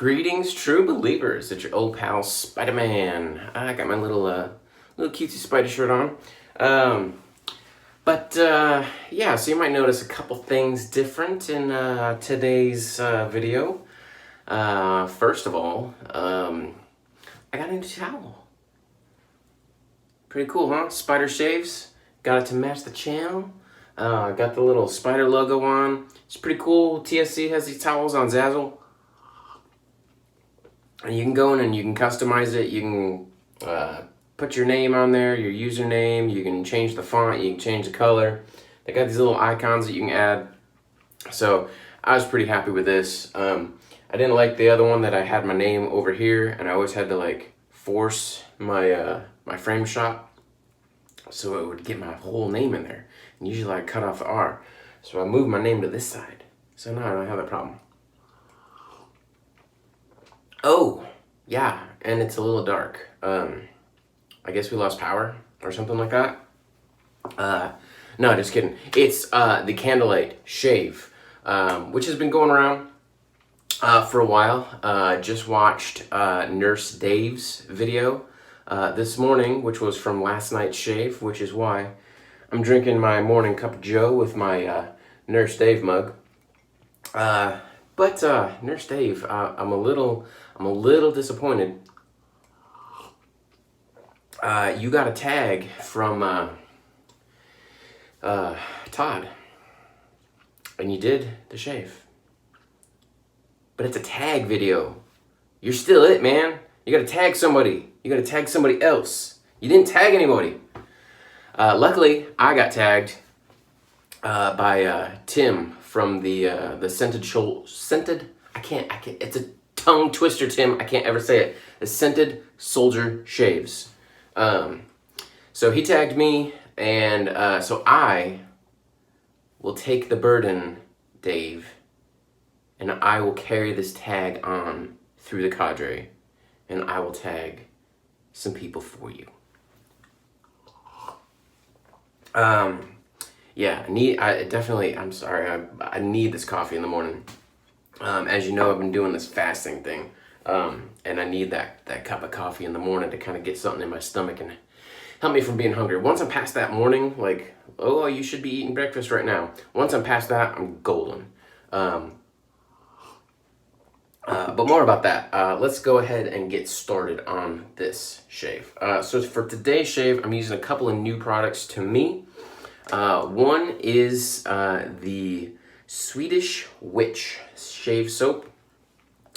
Greetings, true believers. It's your old pal Spider-Man. I got my little cutesy spider shirt on. Yeah, so you might notice a couple things different in today's video. First of all, I got a new towel. Pretty cool, huh? Spider shaves. Got it to match the channel. Got the little spider logo on. It's pretty cool. TSC has these towels on Zazzle. And you can go in and you can customize it. You can put your name on there, your username. You can change the font. You can change the color. They got these little icons that you can add. So I was pretty happy with this. I didn't like the other one that I had my name over here, and I always had to like force my my frame shot so it would get my whole name in there. And usually I cut off the R. So I moved my name to this side. So now I don't have that problem. Oh, yeah, and it's a little dark. I guess we lost power or something like that. No, just kidding. It's the Candlelight shave, which has been going around for a while. Just watched Nurse Dave's video this morning, which was from last night's shave, which is why I'm drinking my morning cup of joe with my Nurse Dave mug. But Nurse Dave, I'm a little disappointed. You got a tag from Todd, and you did the shave. But it's a tag video. You're still it, man. You gotta tag somebody. You gotta tag somebody else. You didn't tag anybody. Luckily, I got tagged by Tim from the scented. I can't. It's a tongue twister, Tim. I can't ever say it. The Scented Soldier Shaves. So he tagged me, and so I will take the burden, Dave, and I will carry this tag on through the cadre, and I will tag some people for you. Yeah, I'm sorry, I need this coffee in the morning. As you know, I've been doing this fasting thing, and I need that cup of coffee in the morning to kind of get something in my stomach and help me from being hungry. Once I'm past that morning, like, oh, you should be eating breakfast right now. Once I'm past that, I'm golden. But more about that. Let's go ahead and get started on this shave. So for today's shave, I'm using a couple of new products to me. One is the Swedish Witch shave soap.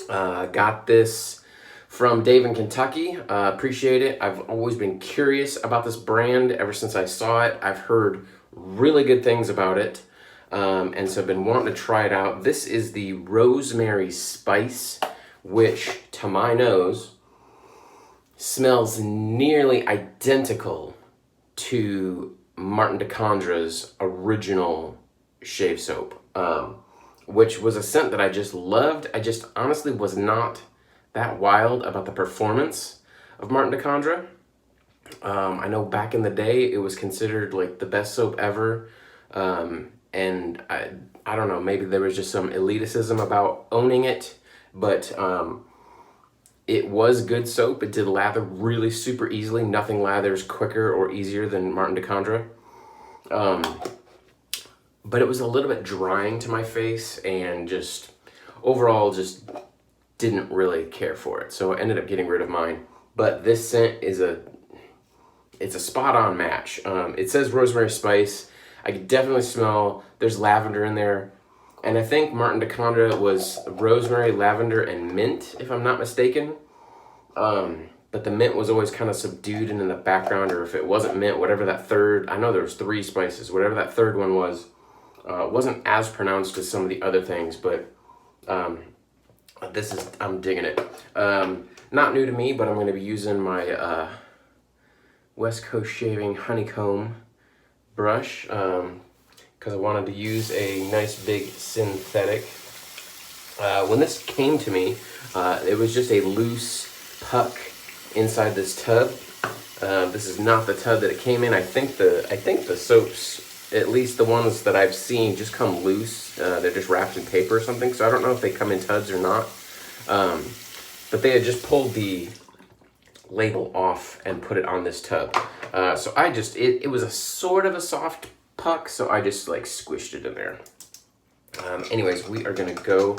Got this from Dave in Kentucky. Appreciate it. I've always been curious about this brand ever since I saw it. I've heard really good things about it. And so I've been wanting to try it out. This is the Rosemary Spice, which to my nose smells nearly identical to Martin DeCondra's original shave soap, which was a scent that I just loved. I just honestly was not that wild about the performance of Martin DeCondra. I know back in the day it was considered like the best soap ever, and I don't know, maybe there was just some elitism about owning it, but it was good soap. It did lather really super easily. Nothing lathers quicker or easier than Martin DeCondra. But it was a little bit drying to my face, and just overall just didn't really care for it. So I ended up getting rid of mine. But this scent is it's a spot on match. It says Rosemary Spice. I could definitely smell there's lavender in there. And I think Martin DeCondra was rosemary, lavender, and mint, if I'm not mistaken. But the mint was always kind of subdued and in the background, or if it wasn't mint, whatever that third, I know there was 3 spices, whatever that third one was, wasn't as pronounced as some of the other things, but I'm digging it. Not new to me, but I'm going to be using my West Coast Shaving Honeycomb brush, because I wanted to use a nice big synthetic. When this came to me, it was just a loose puck inside this tub. This is not the tub that it came in. I think the soaps, at least the ones that I've seen, just come loose. They're just wrapped in paper or something. So I don't know if they come in tubs or not. But they had just pulled the label off and put it on this tub. So I just, it was a sort of a soft puck, so I just like squished it in there. Anyways, we are gonna go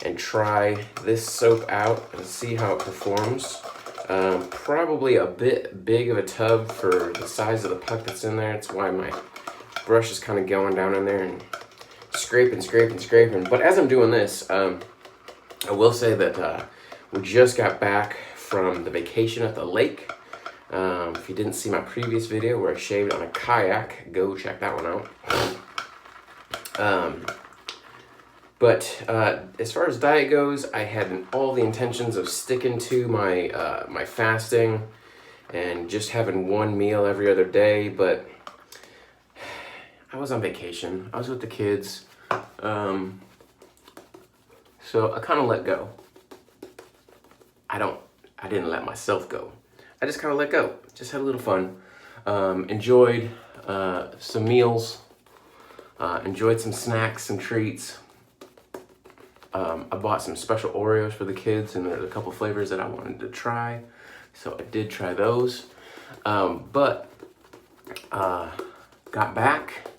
and try this soap out and see how it performs. Probably a bit big of a tub for the size of the puck that's in there. That's why my brush is kind of going down in there and scraping. But as I'm doing this, I will say that we just got back from the vacation at the lake. If you didn't see my previous video where I shaved on a kayak, go check that one out. But as far as diet goes, I had all the intentions of sticking to my my fasting and just having one meal every other day, but I was on vacation. I was with the kids, so I kind of let go. I didn't let myself go. I just kind of let go. Just had a little fun. Enjoyed some meals. Enjoyed some snacks, some treats. I bought some special Oreos for the kids, and there's a couple flavors that I wanted to try, so I did try those. But got back,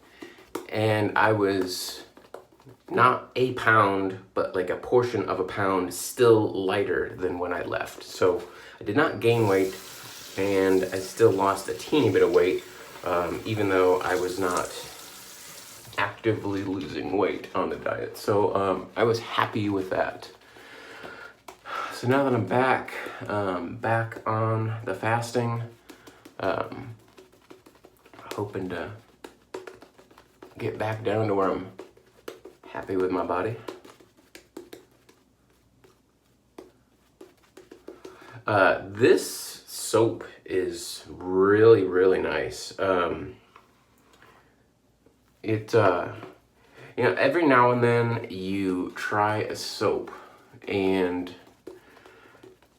and I was not a pound, but like a portion of a pound still lighter than when I left. So I did not gain weight, and I still lost a teeny bit of weight, even though I was not actively losing weight on the diet. So I was happy with that. So now that I'm back on the fasting, hoping to get back down to where I'm happy with my body. This soap is really, really nice. You know, every now and then you try a soap and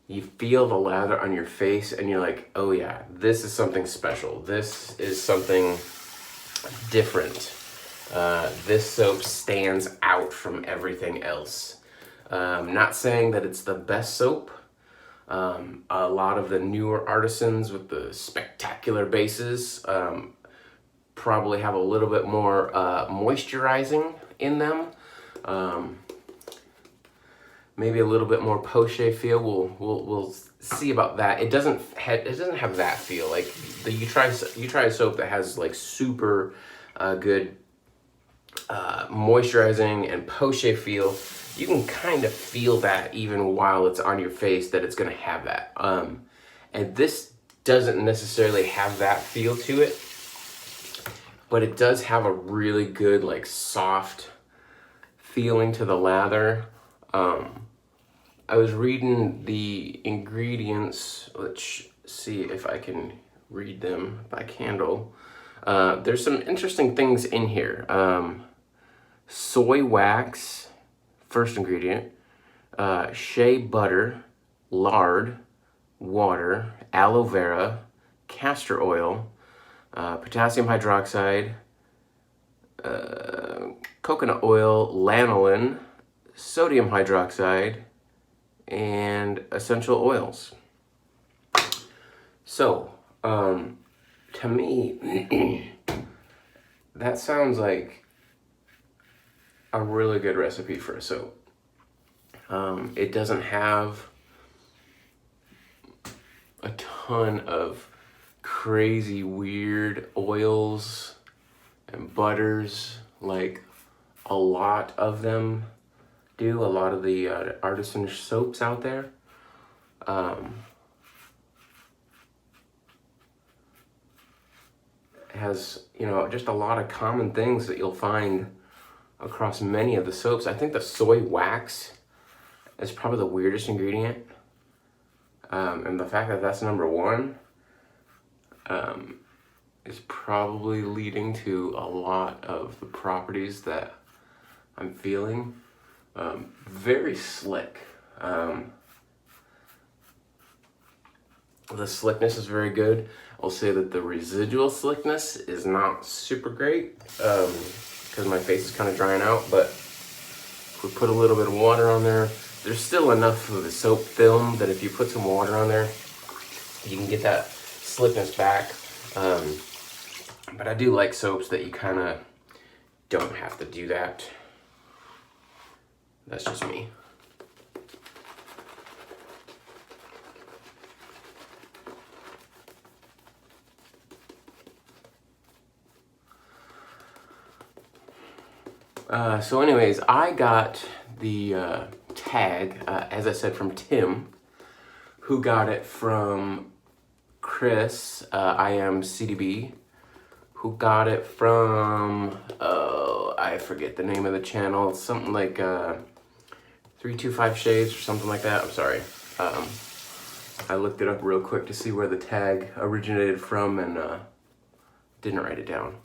you feel the lather on your face and you're like, oh yeah, this is something special. This is something different. This soap stands out from everything else. Not saying that it's the best soap. A lot of the newer artisans with the spectacular bases probably have a little bit more moisturizing in them. Maybe a little bit more poche feel. We'll see about that. It doesn't have that feel. Like you try a soap that has like super good moisturizing and poche feel. You can kind of feel that even while it's on your face that it's gonna have that. And this doesn't necessarily have that feel to it, but it does have a really good like soft feeling to the lather. I was reading the ingredients. Let's see if I can read them by candle. There's some interesting things in here. Soy wax, first ingredient, shea butter, lard, water, aloe vera, castor oil, potassium hydroxide, coconut oil, lanolin, sodium hydroxide, and essential oils. So, to me, that sounds like a really good recipe for a soap. It doesn't have a ton of crazy weird oils and butters like a lot of them do, a lot of the artisan soaps out there. It has, you know, just a lot of common things that you'll find across many of the soaps. I think the soy wax is probably the weirdest ingredient. And the fact that that's number one is probably leading to a lot of the properties that I'm feeling. Very slick. The slickness is very good. I'll say that the residual slickness is not super great because my face is kind of drying out, but if we put a little bit of water on there, there's still enough of the soap film that if you put some water on there, you can get that slickness back. But I do like soaps that you kind of don't have to do that. That's just me. So anyways, I got the tag, as I said, from Tim, who got it from Chris, I am CDB, who got it from, I forget the name of the channel, it's something like 325 Shades or something like that, I'm sorry. I looked it up real quick to see where the tag originated from and didn't write it down.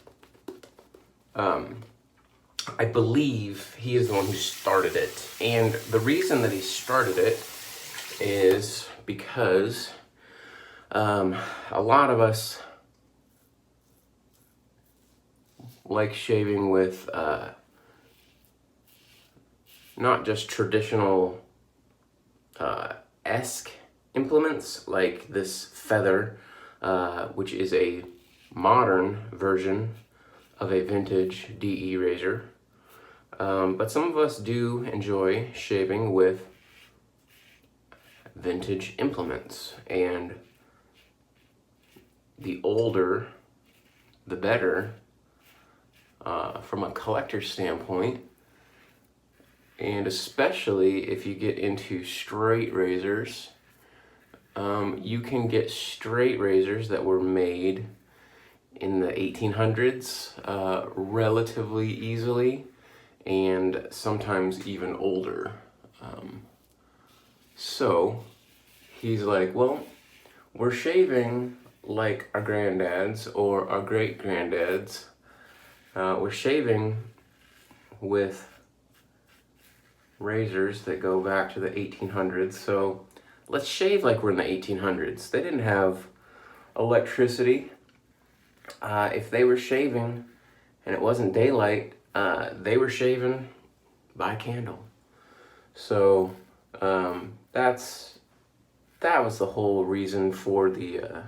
I believe he is the one who started it. And the reason that he started it is because a lot of us like shaving with not just traditional esque implements like this feather, which is a modern version of a vintage DE razor. But some of us do enjoy shaving with vintage implements, and the older the better from a collector's standpoint, and especially if you get into straight razors. You can get straight razors that were made in the 1800s relatively easily, and sometimes even older. So he's like, well, we're shaving like our granddads or our great granddads. We're shaving with razors that go back to the 1800s, so let's shave like we're in the 1800s. They didn't have electricity. If they were shaving and it wasn't daylight, they were shaving by candle. So that was the whole reason for the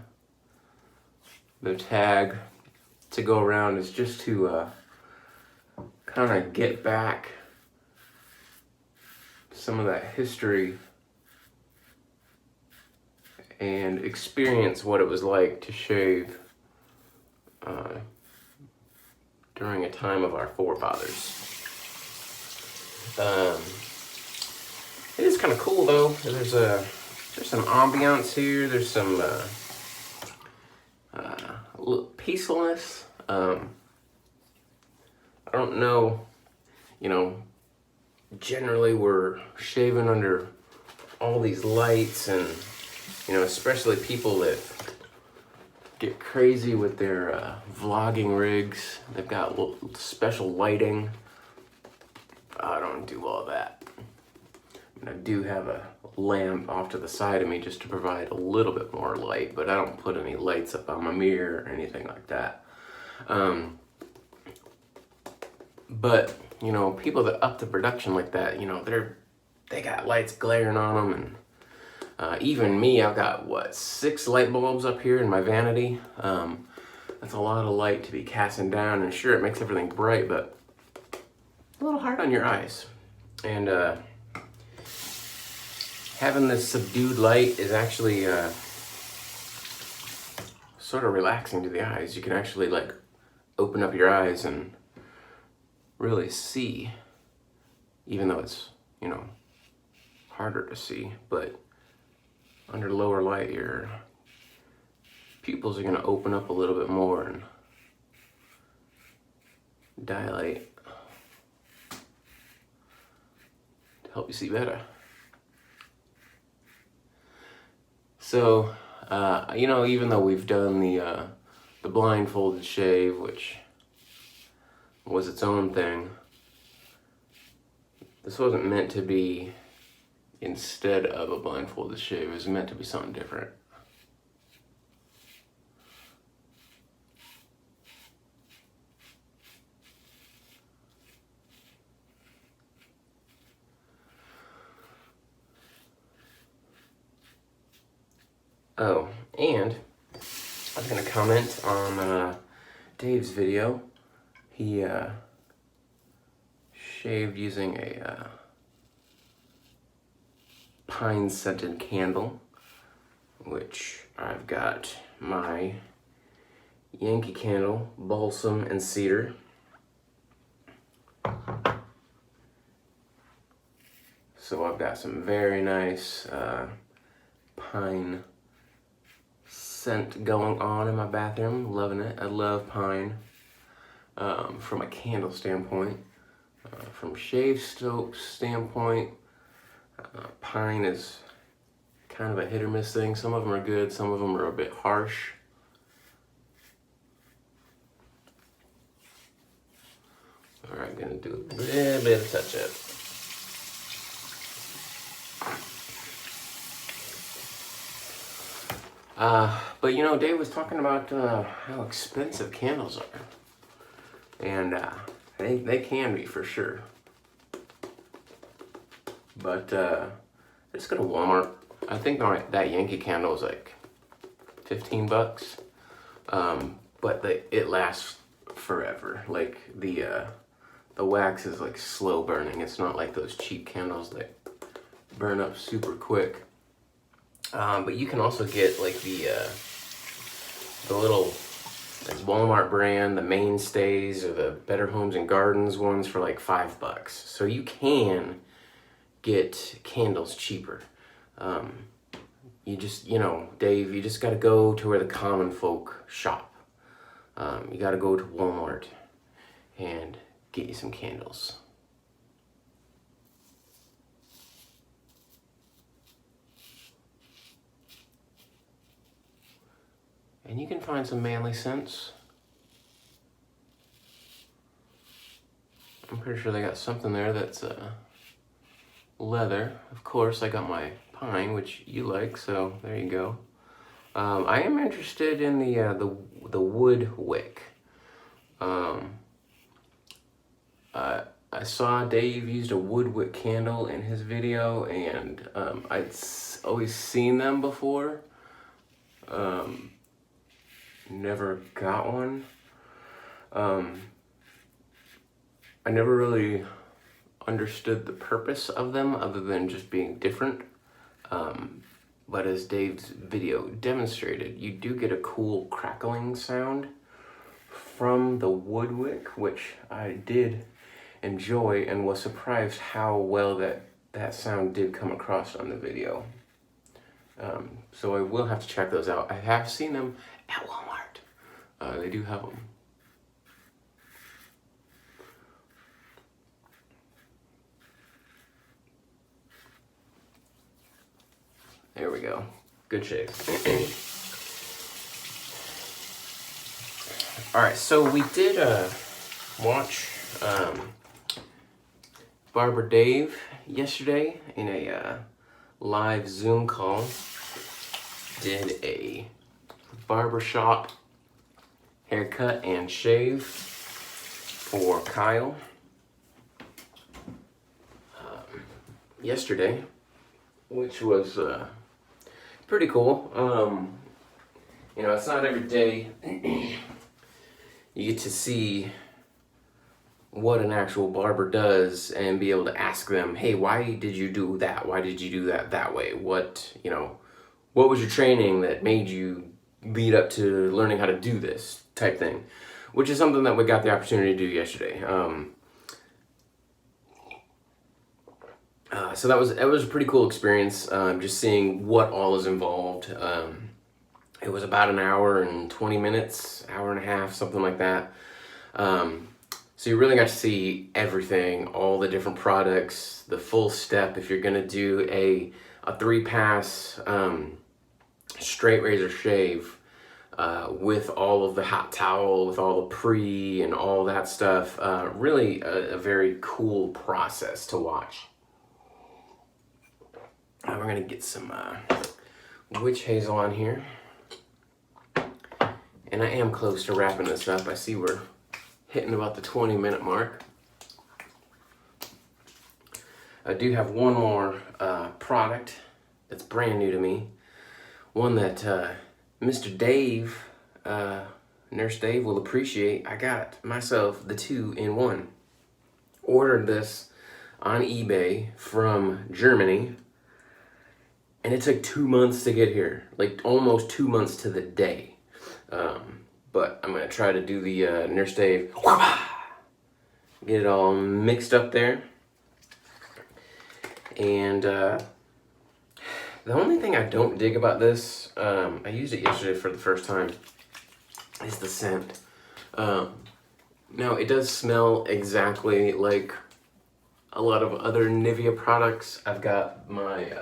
tag to go around, is just to kind of get back some of that history and experience what it was like to shave during a time of our forefathers. It is kind of cool though. There's some ambiance here. There's some peacefulness. I don't know, generally we're shaving under all these lights, and especially people that get crazy with their vlogging rigs. They've got special lighting. I don't do all that. I do have a lamp off to the side of me just to provide a little bit more light, but I don't put any lights up on my mirror or anything like that. But people that up the production like that, they got lights glaring on them, and even me, I've got 6 light bulbs up here in my vanity. That's a lot of light to be casting down, and sure, it makes everything bright, but a little hard on your eyes. And having this subdued light is actually sort of relaxing to the eyes. You can actually open up your eyes and really see, even though it's harder to see, but under lower light your pupils are going to open up a little bit more and dilate to help you see better. So even though we've done the blindfolded shave, which was its own thing, this wasn't meant to be instead of a blindfolded shave. It was meant to be something different. Oh, and I was gonna comment on Dave's video. He shaved using a pine scented candle, which I've got my Yankee Candle, balsam and cedar. So I've got some very nice pine scent going on in my bathroom. Loving it. I love pine from a candle standpoint. From shave soap standpoint, pine is kind of a hit or miss thing. Some of them are good, some of them are a bit harsh. All right, gonna do a little bit of touch up. But you know, Dave was talking about how expensive candles are, and they can be for sure. But just go to Walmart. I think that Yankee Candle is like 15 bucks, but it lasts forever. Like the wax is like slow burning. It's not like those cheap candles that burn up super quick. But you can also get like the little Walmart brand, the Mainstays or the Better Homes and Gardens ones for like $5. So you can get candles cheaper. You just, you know, Dave, you just got to go to where the common folk shop. You got to go to Walmart and get you some candles. And you can find some manly scents. I'm pretty sure they got something there that's leather. Of course, I got my pine, which you like, so there you go. I am interested in the wood wick. I saw Dave used a wood wick candle in his video, and I'd always seen them before. Never got one. I never really understood the purpose of them other than just being different. But as Dave's video demonstrated, you do get a cool crackling sound from the wood wick, which I did enjoy and was surprised how well that sound did come across on the video. So I will have to check those out. I have seen them at Walmart. They do have them. There we go. Good shave. All right, so we did watch Barber Dave yesterday in a live Zoom call. Did a barbershop haircut and shave for Kyle yesterday, which was pretty cool. You know, it's not every day you get to see what an actual barber does and be able to ask them, hey, why did you do that? Why did you do that way? What, you know, what was your training that made you lead up to learning how to do this type thing? Which is something that we got the opportunity to do yesterday. So it was a pretty cool experience, just seeing what all is involved. It was about an hour and 20 minutes, hour and a half, something like that. So you really got to see everything, all the different products, the full step. If you're gonna do a 3-pass straight razor shave with all of the hot towel, with all the pre and all that stuff, really a very cool process to watch. We're gonna get some witch hazel on here. And I am close to wrapping this up. I see we're hitting about the 20-minute mark. I do have one more product that's brand new to me, one that Mr. Dave, Nurse Dave will appreciate. I got myself the 2-in-1. Ordered this on eBay from Germany, and it took 2 months to get here, like almost 2 months to the day. But I'm gonna try to do the Nurse Dave, get it all mixed up there. And the only thing I don't dig about this, I used it yesterday for the first time, is the scent. Now, it does smell exactly like a lot of other Nivea products. I've got my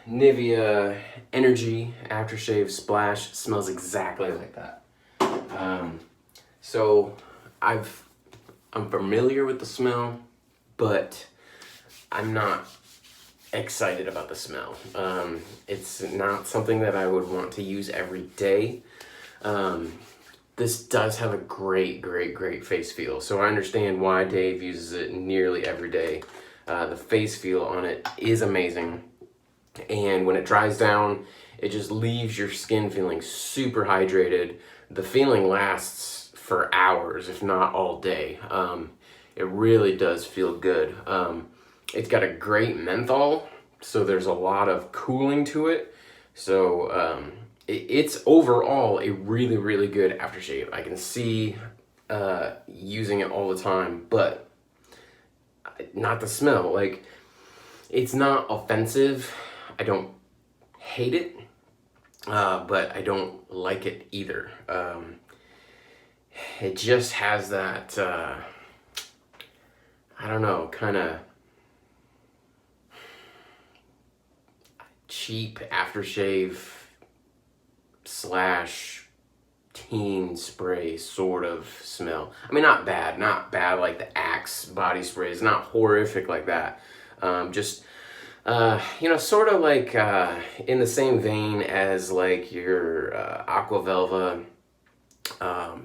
Nivea Energy Aftershave Splash. Smells exactly like that. So I'm familiar with the smell, but I'm not excited about the smell. It's not something that I would want to use every day. This does have a great face feel, so I understand why Dave uses it nearly every day. The face feel on it is amazing, and when it dries down, it just leaves your skin feeling super hydrated. The feeling lasts for hours, if not all day. It really does feel good. It's got a great menthol, so there's a lot of cooling to it. So it's overall a really good aftershave. I can see using it all the time, but not the smell. Like, it's not offensive. I don't hate it, but I don't like it either. It just has that, I don't know, kind of cheap aftershave / teen spray sort of smell. I mean, not bad like the Axe body spray. It's not horrific like that. Just, you know, sort of like in the same vein as like your Aqua Velva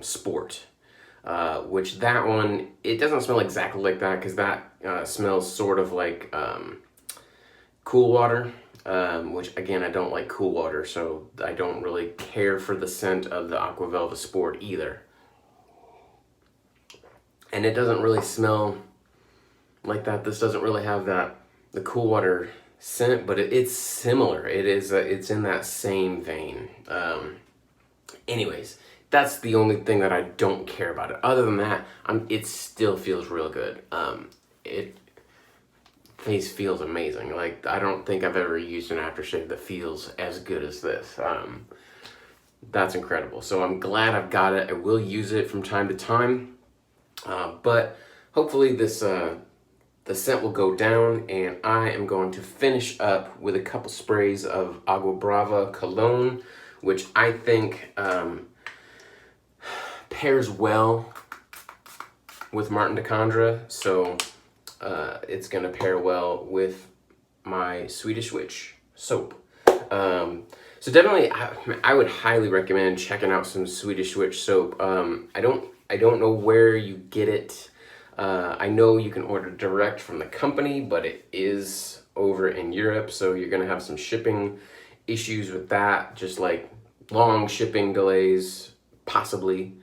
Sport. Which that one, it doesn't smell exactly like that, because that smells sort of like cool water. Which, again, I don't like cool water, so I don't really care for the scent of the Aqua Velva Sport either. And it doesn't really smell like that. This doesn't really have the cool water scent, but it's similar. It's in that same vein. Anyways, that's the only thing that I don't care about it. Other than that, it still feels real good. Face feels amazing. Like, I don't think I've ever used an aftershave that feels as good as this. That's incredible. So I'm glad I've got it. I will use it from time to time, but hopefully this the scent will go down, and I am going to finish up with a couple sprays of Agua Brava cologne, which I think pairs well with Martin de Condra. So it's gonna pair well with my Swedish Witch soap. So definitely, I would highly recommend checking out some Swedish Witch soap. I don't know where you get it. I know you can order direct from the company, but it is over in Europe, so you're gonna have some shipping issues with that, just like long shipping delays, possibly.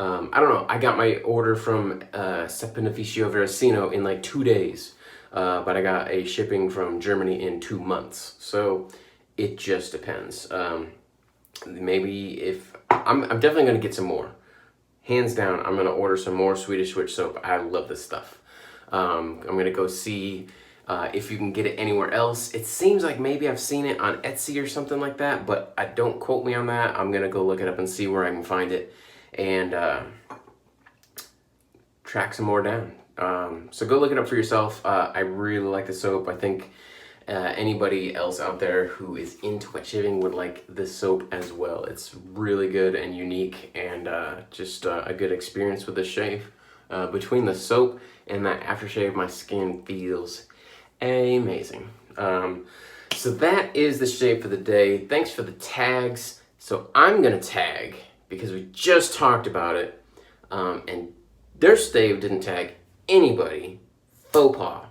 I don't know. I got my order from Beneficio Veracino in like 2 days, but I got a shipping from Germany in 2 months. So it just depends. Maybe if I'm definitely gonna get some more. Hands down, I'm gonna order some more Swedish Witch soap. I love this stuff. I'm gonna go see if you can get it anywhere else. It seems like maybe I've seen it on Etsy or something like that, but don't quote me on that. I'm gonna go look it up and see where I can find it, and track some more down. So go look it up for yourself. I really like the soap. I think anybody else out there who is into wet shaving would like this soap as well. It's really good and unique, and just a good experience with this shave. Between the soap and that aftershave, my skin feels amazing. So that is the shave for the day. Thanks for the tags. So I'm gonna tag, because we just talked about it, and their stave didn't tag anybody. Faux pas.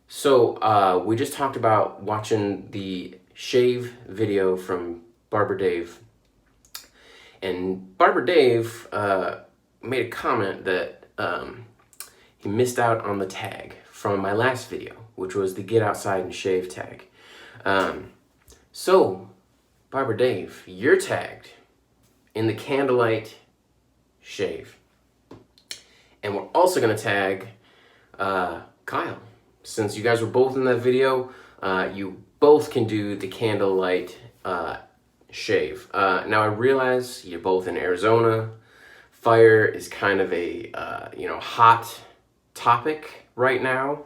So we just talked about watching the shave video from Barber Dave. And Barber Dave made a comment that he missed out on the tag from my last video, which was the get outside and shave tag. So, Barber Dave, you're tagged in the Candlelight shave. And we're also going to tag Kyle. Since you guys were both in that video, you both can do the Candlelight shave. Now I realize you're both in Arizona. Fire is kind of a hot topic right now,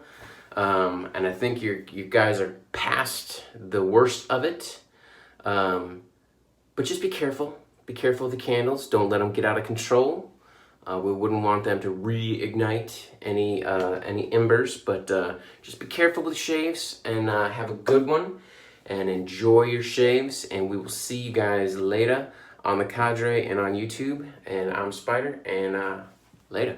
and I think you guys are past the worst of it. But just be careful. Be careful of the candles. Don't let them get out of control. We wouldn't want them to reignite any embers, but just be careful with shaves and have a good one and enjoy your shaves. And we will see you guys later on the Cadre and on YouTube. And I'm Spider, and later.